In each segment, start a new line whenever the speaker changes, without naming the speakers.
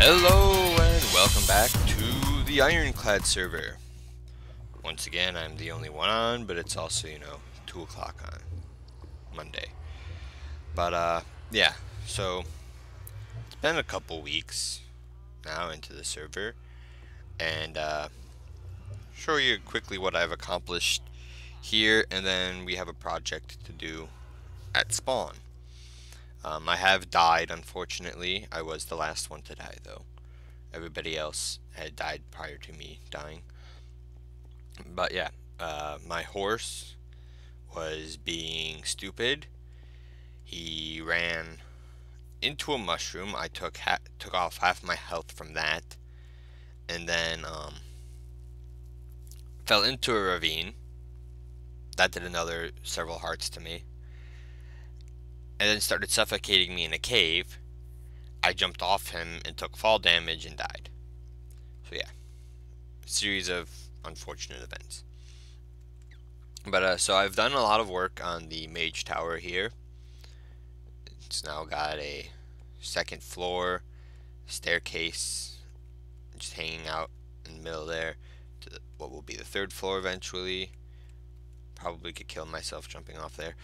Hello and welcome back to the IronKlad server. Once again, I'm the only one on, but it's also, 2 o'clock on Monday. But, yeah, so it's been a couple weeks now into the server, and show you quickly what I've accomplished here, and then we have a project to do at spawn. I have died, unfortunately. I was the last one to die, though. Everybody else had died prior to me dying. But yeah, my horse was being stupid. He ran into a mushroom. I took off half my health from that, and then fell into a ravine. That did another several hearts to me, and then started suffocating me in a cave. I jumped off him and took fall damage and died. So yeah, a series of unfortunate events. But so I've done a lot of work on the mage tower here. It's now got a second floor staircase just hanging out in the middle there to what will be the third floor eventually. Probably could kill myself jumping off there.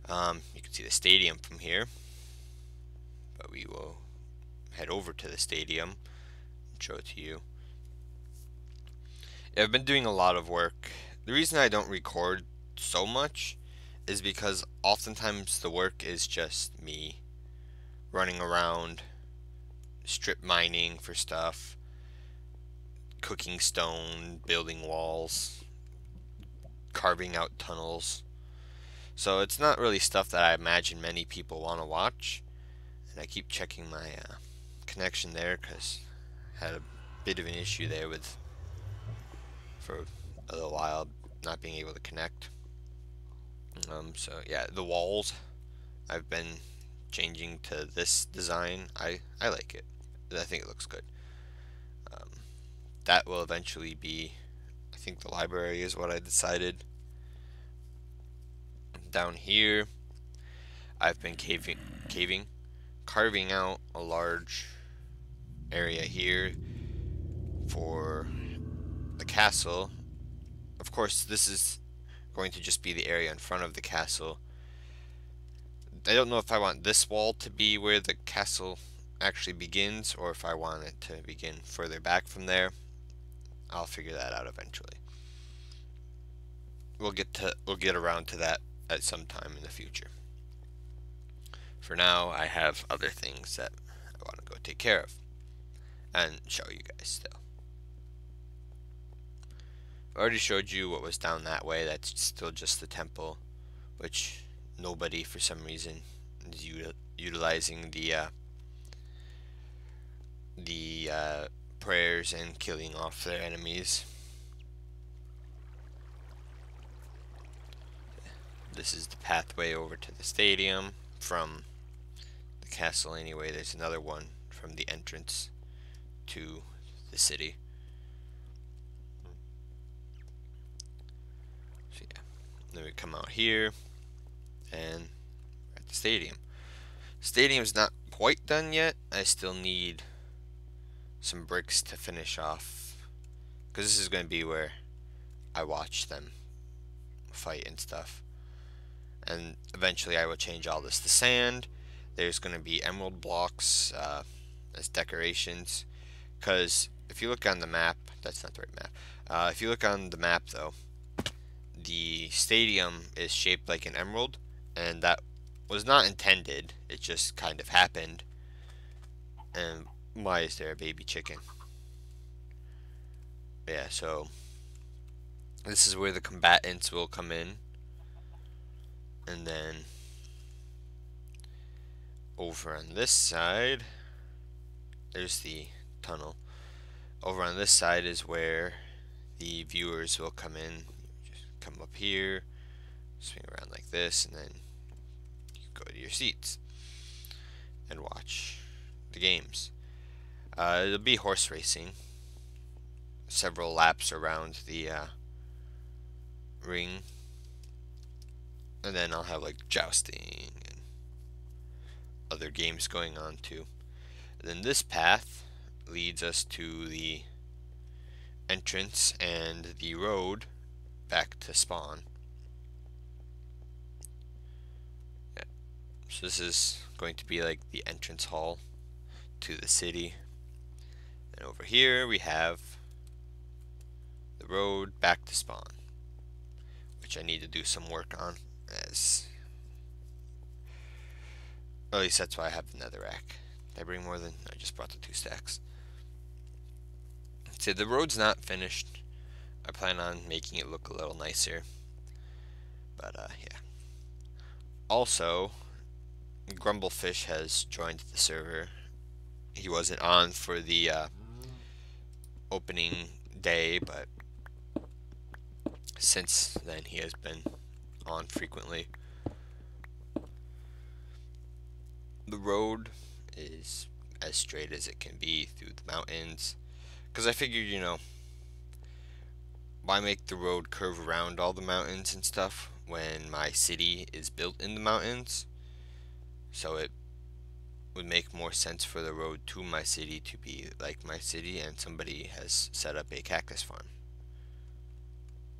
You can see the stadium from here, but we will head over to the stadium and show it to you. Yeah, I've been doing a lot of work. The reason I don't record so much is because oftentimes the work is just me running around, strip mining for stuff, cooking stone, building walls, carving out tunnels. So it's not really stuff that I imagine many people want to watch. And I keep checking my connection there because I had a bit of an issue there for a little while not being able to connect. So yeah, the walls I've been changing to this design. I like it. I think it looks good. That will eventually be, I think the library is what I decided. Down here, I've been carving out a large area here for the castle. Of course, this is going to just be the area in front of the castle. I don't know if I want this wall to be where the castle actually begins, or if I want it to begin further back from there. I'll figure that out eventually. We'll get around to that at some time in the future. For now, I have other things that I want to go take care of and show you guys still. I already showed you what was down that way. That's still just the temple, which nobody for some reason is utilizing the prayers and killing off their enemies. This is the pathway over to the stadium from the castle anyway. There's another one from the entrance to the city. So yeah, then we come out here and we're at the stadium. Stadium's not quite done yet. I still need some bricks to finish off, because this is going to be where I watch them fight and stuff. And eventually I will change all this to sand. There's going to be emerald blocks as decorations, because if you look on the map, that's not the right map. If you look on the map though, the stadium is shaped like an emerald, and that was not intended. It just kind of happened. And why is there a baby chicken? Yeah, so this is where the combatants will come in. And then over on this side, there's the tunnel. Over on this side is where the viewers will come in. Just come up here, swing around like this, and then you go to your seats and watch the games. It'll be horse racing, several laps around the ring, and then I'll have like jousting and other games going on too. And then this path leads us to the entrance and the road back to spawn. Yeah. So this is going to be like the entrance hall to the city. And over here we have the road back to spawn, which I need to do some work on, as at least that's why I have the netherrack. Did I bring more than? I just brought the 2 stacks. See, the road's not finished. I plan on making it look a little nicer. But yeah. Also, Grumblefish has joined the server. He wasn't on for the opening day, but since then he has been on frequently. The road is as straight as it can be through the mountains, because I figured, you know, why make the road curve around all the mountains and stuff when my city is built in the mountains? So it would make more sense for the road to my city to be like my city, and somebody has set up a cactus farm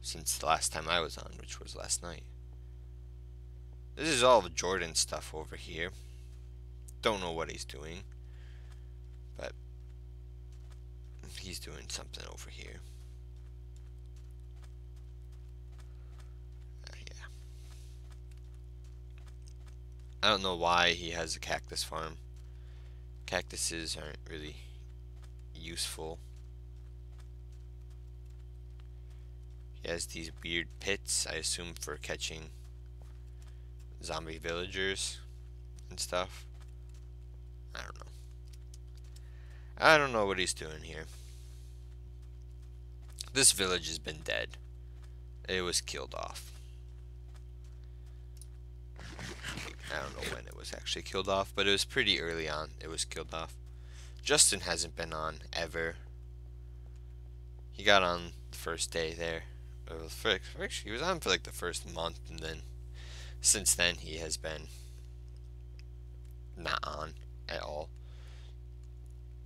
since the last time I was on, which was last night. This is all the Jordan stuff over here. Don't know what he's doing, but he's doing something over here. Yeah. I don't know why he has a cactus farm. Cactuses aren't really useful. He has these weird pits, I assume for catching zombie villagers and stuff. I don't know. I don't know what he's doing here. This village has been dead. It was killed off. I don't know when it was actually killed off, but it was pretty early on. It was killed off. Justin hasn't been on ever. He got on the first day there. Actually, he was on for like the first month, and then since then he has been not on at all.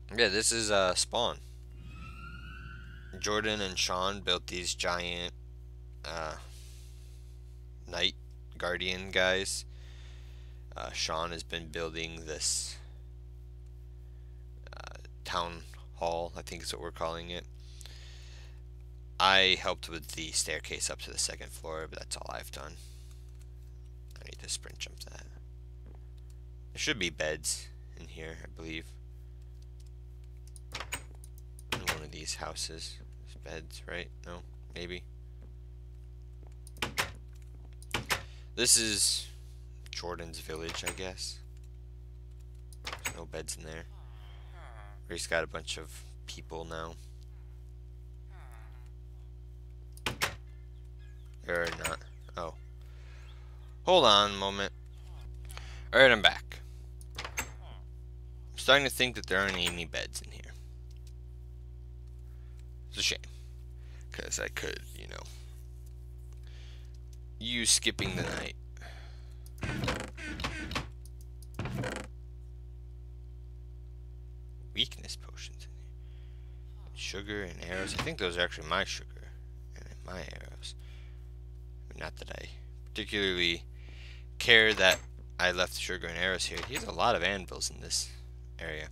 Yeah, this is spawn. Jordan and Sean built these giant night guardian guys. Sean has been building this town hall, I think is what we're calling it. I helped with the staircase up to the 2nd floor, but that's all I've done. I need to sprint jump that. There should be beds in here, I believe. In one of these houses. There's beds, right? No? Maybe? This is Jordan's village, I guess. There's no beds in there. He's got a bunch of people now. Or not. Oh. Hold on a moment. Alright, I'm back. I'm starting to think that there aren't any beds in here. It's a shame. Because I could, you know, use skipping the night. Weakness potions in here. Sugar and arrows. I think those are actually my sugar and my arrows. I mean, not that I particularly care that I left sugar and arrows here. He has a lot of anvils in this area.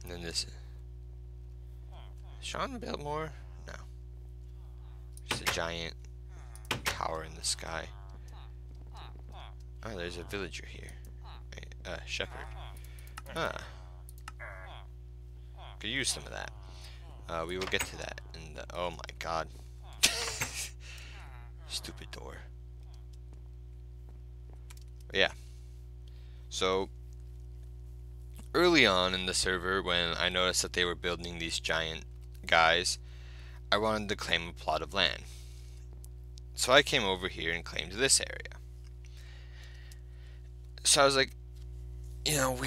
And then this. Sean built more? No. Just a giant tower in the sky. Oh, there's a villager here. Shepherd. Ah. Could use some of that. We will get to that in the. Oh my god. Stupid door. But yeah. So, early on in the server, when I noticed that they were building these giant guys, I wanted to claim a plot of land. So I came over here and claimed this area. So I was like, you know,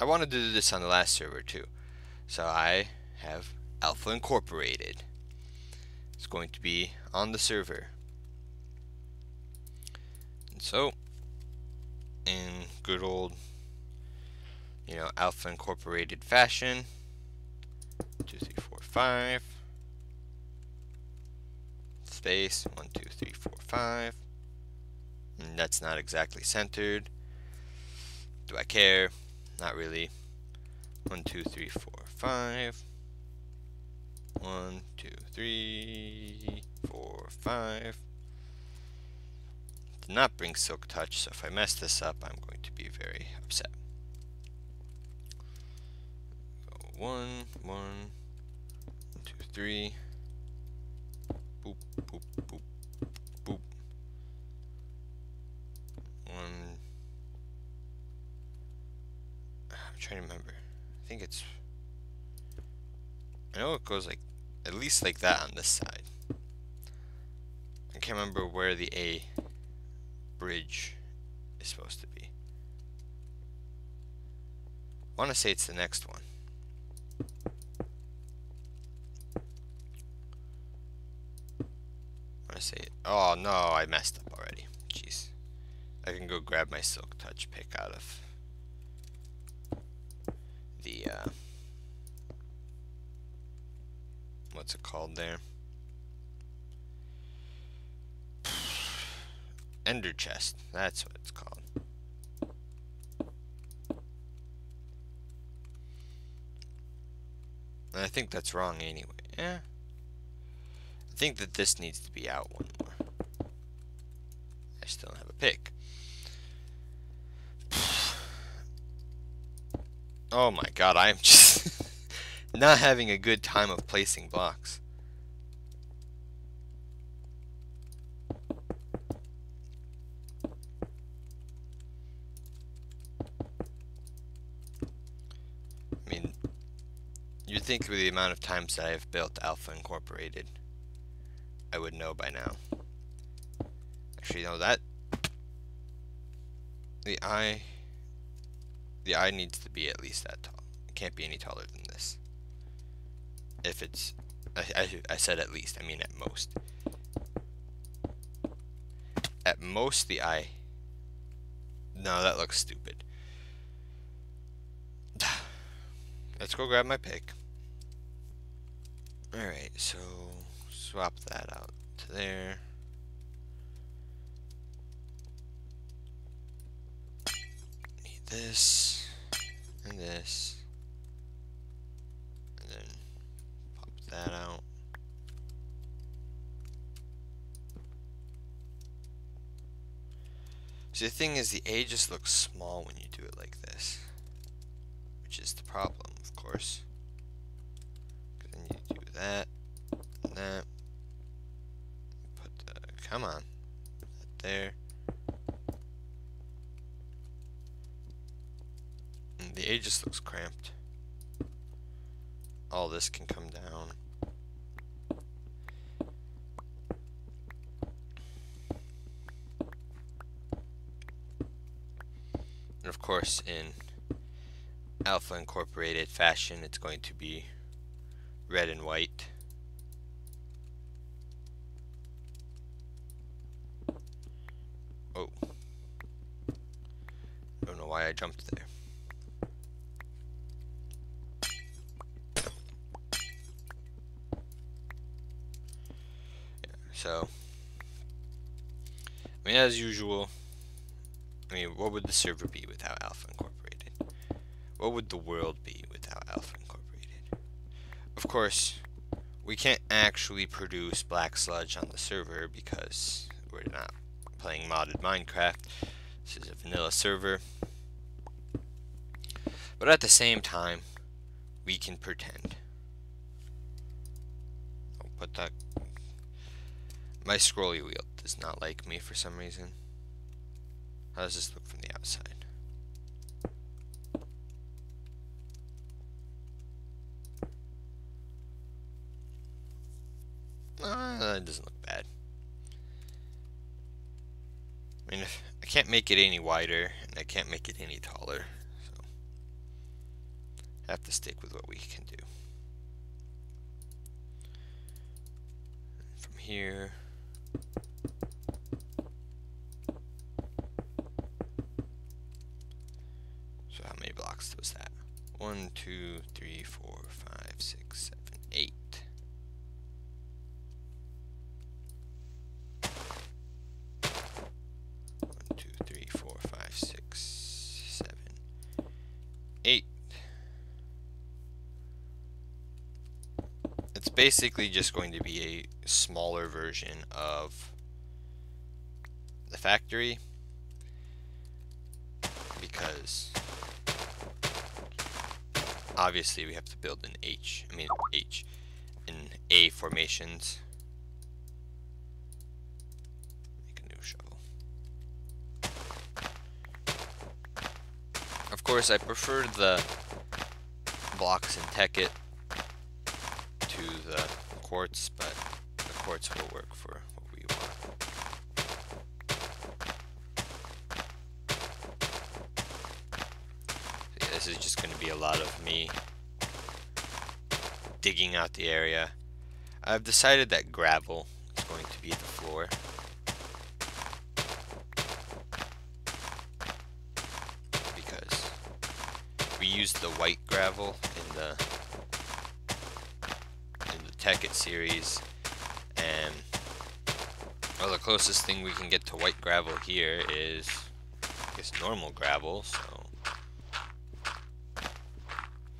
I wanted to do this on the last server too. So I have Alpha Incorporated. It's going to be on the server. And so, in good old you know, Alpha Incorporated fashion. 2, 3, 4, 5. Space 1, 2, 3, 4, 5. And that's not exactly centered. Do I care? Not really. 1, 2, 3, 4, 5. 1, 2, 3, 4, 5. Did not bring silk touch, so if I mess this up, I'm going to be very upset. So 1, 1, 2, 3. Boop, boop, boop, boop. 1. I'm trying to remember. I think it's. I know it goes like at least like that on this side. I can't remember where the A bridge is supposed to be. I want to say it's the next one. I want to say it. Oh no, I messed up already. Jeez. I can go grab my silk touch pick out of the what's it called there? Ender chest. That's what it's called. And I think that's wrong anyway. Yeah. I think that this needs to be out one more. I still don't have a pick. Oh my god, I am just not having a good time of placing blocks. I mean, you'd think with the amount of times that I have built Alpha Incorporated, I would know by now. Actually, no, that the eye needs to be at least that tall. It can't be any taller than this. If it's, I said at least, I mean at most. At most, the eye. No, that looks stupid. Let's go grab my pick. Alright, so swap that out to there. Need this and this. And then pop that out. See, the thing is, the A just looks small when you do it like this, which is the problem, of course. Then you do that, and that. Put the, come on, that there. And the A just looks cramped. All this can come down. And of course, in Alpha Incorporated fashion, it's going to be red and white. Oh. I don't know why I jumped there. Yeah, so, I mean, as usual, I mean, what would the server be without Alpha Incorporated? What would the world be without Alpha Incorporated? Of course, we can't actually produce black sludge on the server because we're not playing modded Minecraft. This is a vanilla server. But at the same time, we can pretend. I'll put that. My scrolly wheel does not like me for some reason. How does this look from the outside? It doesn't look bad. I mean, I can't make it any wider, and I can't make it any taller, so I have to stick with what we can do. From here. So how many blocks was that? 2, 3, 4, 5, 6, 7, 8. One, 2, 3, 4, 5, 6, 7, 8. It's basically just going to be a smaller version of the factory, because obviously we have to build an in A formations. Make a new shovel. Of course, I prefer the blocks in Tekkit to the quartz, but the quartz will work for what we want. So yeah, this is just going to be a lot of me digging out the area. I've decided that gravel is going to be the floor. Because we used the white gravel in the Tekkit series, and well, the closest thing we can get to white gravel here is, I guess, normal gravel. So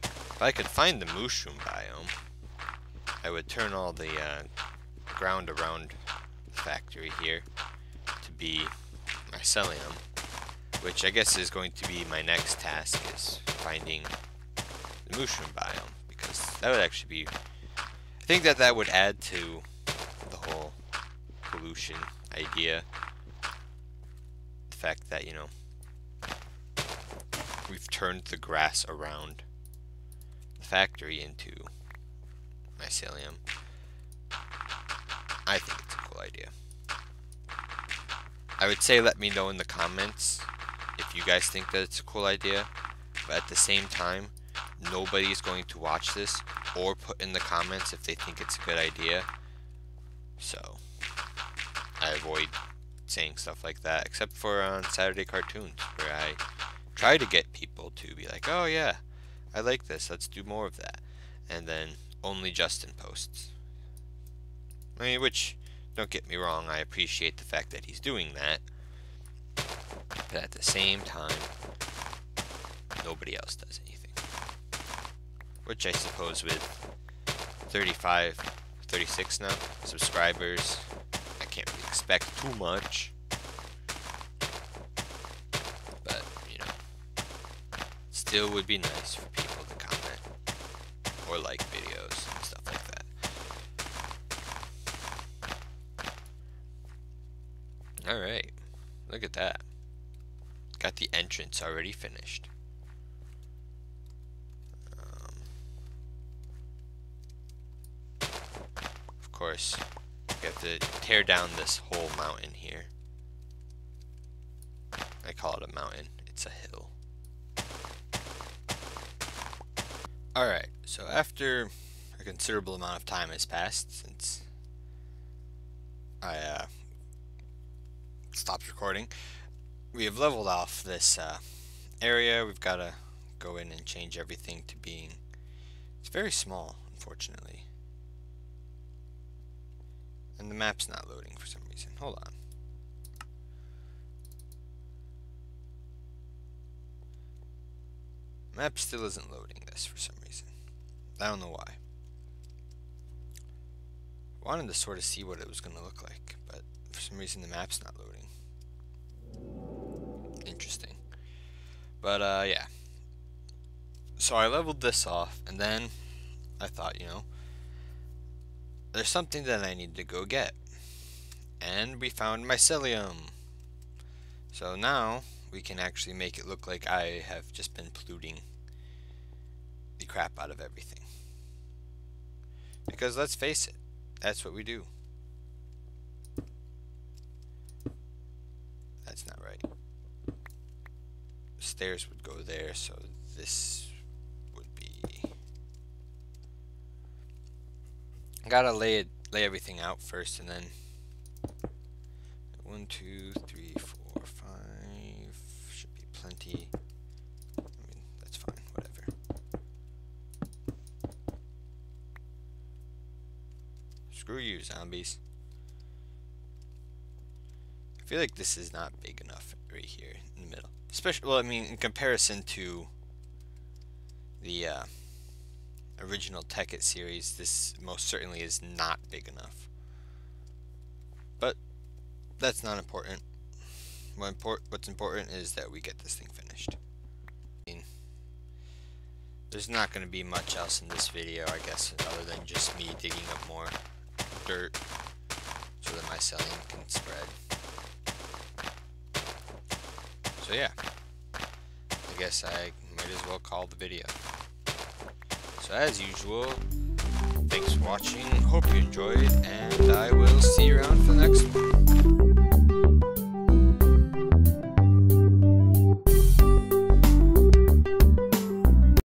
if I could find the mushroom biome, I would turn all the ground around the factory here to be mycelium, which I guess is going to be my next task, is finding the mushroom biome, because that would actually be, I think that would add to the whole pollution idea. The fact that, you know, we've turned the grass around the factory into mycelium. I think it's a cool idea. I would say let me know in the comments if you guys think that it's a cool idea, but at the same time, nobody's going to watch this or put in the comments if they think it's a good idea. So I avoid saying stuff like that, except for on Saturday cartoons, where I try to get people to be like, oh yeah, I like this, let's do more of that. And then only Justin posts. I mean, which, don't get me wrong, I appreciate the fact that he's doing that, but at the same time, nobody else does anything. Which I suppose with 35, 36 now subscribers, I can't really expect too much. But, you know, still would be nice for people to comment or like videos and stuff like that. Alright, look at that. Got the entrance already finished. Of course, we have to tear down this whole mountain here. I call it a mountain, it's a hill. Alright, so after a considerable amount of time has passed since I stopped recording, we have leveled off this area. We've got to go in and change everything to being, it's very small, unfortunately. And the map's not loading for some reason. Hold on. Map still isn't loading this for some reason. I don't know why. I wanted to sort of see what it was going to look like, but for some reason the map's not loading. Interesting. But yeah. So I leveled this off, and then I thought, you know, there's something that I need to go get. And we found mycelium. So now we can actually make it look like I have just been polluting the crap out of everything. Because let's face it, that's what we do. That's not right. Stairs would go there, so this would be... Gotta lay everything out first, and then 1, 2, 3, 4, 5 should be plenty. I mean, that's fine, whatever. Screw you, zombies. I feel like this is not big enough right here in the middle. Especially, well, I mean, in comparison to the original Tekkit series, this most certainly is not big enough. But that's not important. What's important is that we get this thing finished. I mean, there's not going to be much else in this video, I guess, other than just me digging up more dirt so that my selling can spread. So yeah, I guess I might as well call the video. So as usual, thanks for watching, hope you enjoyed, and I will see you around for the next one.